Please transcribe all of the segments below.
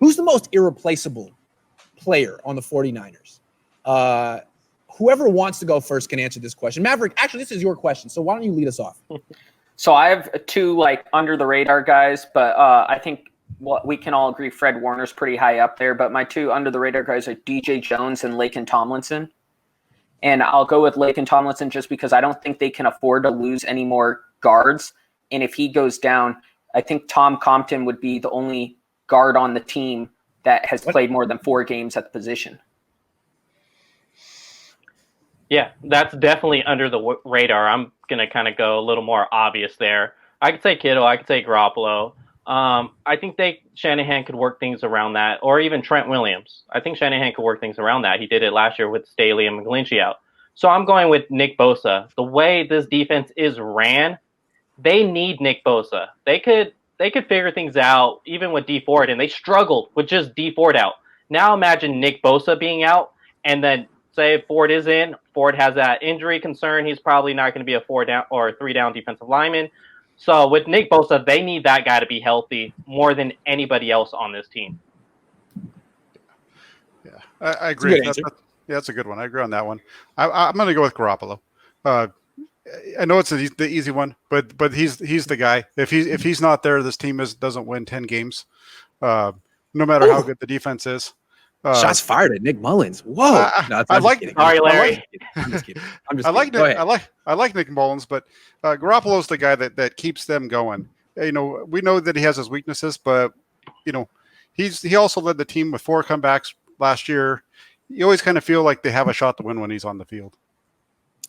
Who's the most irreplaceable player on the 49ers? Whoever wants to go first can answer this question. Maverick, actually, this is your question, so why don't you lead us off? So I have two under the radar guys, but I think we can all agree Fred Warner's pretty high up there. But my two under the radar guys are DJ Jones and Laken Tomlinson. And I'll go with Laken Tomlinson just because I don't think they can afford to lose any more guards. And if he goes down, I think Tom Compton would be the only guard on the team that has played more than 4 games at the position. Yeah, that's definitely under the radar. I'm going to kind of go a little more obvious there. I could say Kittle. I could say Garoppolo. I think Shanahan could work things around that, or even Trent Williams. I think Shanahan could work things around that. He did it last year with Staley and McGlinchey out. So I'm going with Nick Bosa. The way this defense is ran, they need Nick Bosa. They could figure things out even with Dee Ford, and they struggled with just Dee Ford out. Now imagine Nick Bosa being out, and then say if Ford is in, Ford has that injury concern. He's probably not going to be a 4-down or 3-down defensive lineman. So with Nick Bosa, they need that guy to be healthy more than anybody else on this team. Yeah, I agree. That's a good one. I agree on that one. I'm going to go with Garoppolo. I know it's the easy one, but he's the guy. If he's not there, this team doesn't win 10 games, no matter how good the defense is. Shots fired at Nick Mullins. Whoa! I like Nick Mullins, but Garoppolo's the guy that keeps them going. You know, we know that he has his weaknesses, but you know, he also led the team with 4 comebacks last year. You always kind of feel like they have a shot to win when he's on the field.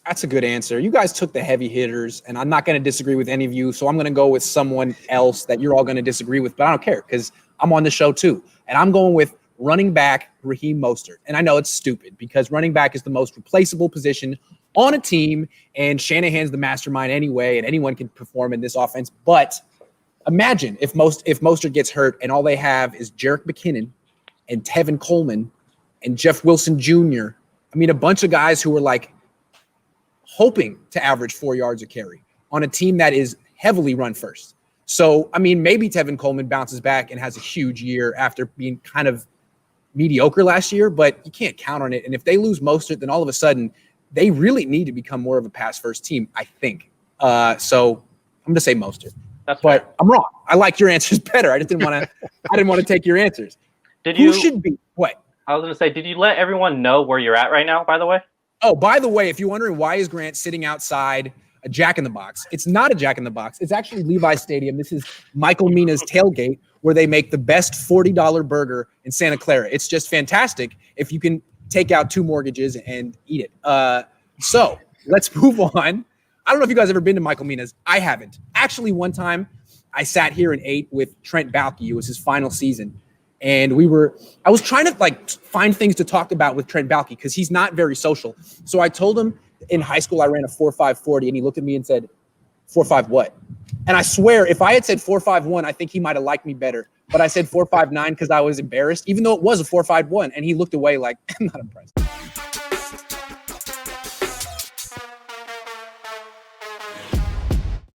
That's a good answer. You guys took the heavy hitters, and I'm not going to disagree with any of you, so I'm going to go with someone else that you're all going to disagree with, but I don't care because I'm on the show too, and I'm going with running back Raheem Mostert. And I know it's stupid because running back is the most replaceable position on a team, and Shanahan's the mastermind anyway, and anyone can perform in this offense. But imagine if Mostert gets hurt and all they have is Jerick McKinnon and Tevin Coleman and Jeff Wilson Jr. I mean, a bunch of guys who are hoping to average 4 yards a carry on a team that is heavily run first. So, I mean, maybe Tevin Coleman bounces back and has a huge year after being kind of mediocre last year, but you can't count on it. And if they lose Mostert, then all of a sudden they really need to become more of a pass-first team, I think. So I'm going to say Mostert. But fair. I'm wrong. I like your answers better. I just didn't want to. I didn't want to take your answers. Who should be what? I was going to say, did you let everyone know where you're at right now? By the way. Oh, by the way, if you're wondering why is Grant sitting outside a Jack in the Box, it's not a Jack in the Box. It's actually Levi's Stadium. This is Michael Mina's tailgate, where they make the best $40 burger in Santa Clara. It's just fantastic if you can take out 2 mortgages and eat it. So let's move on. I don't know if you guys ever been to Michael Mina's. I haven't. Actually, one time I sat here and ate with Trent Baalke. It was his final season. And I was trying to find things to talk about with Trent Baalke because he's not very social. So I told him in high school I ran a 4.540 and he looked at me and said, 4.5 what? And I swear, if I had said 4.51, I think he might have liked me better. But I said 4.59 because I was embarrassed, even though it was a 4.51. And he looked away like, I'm not impressed.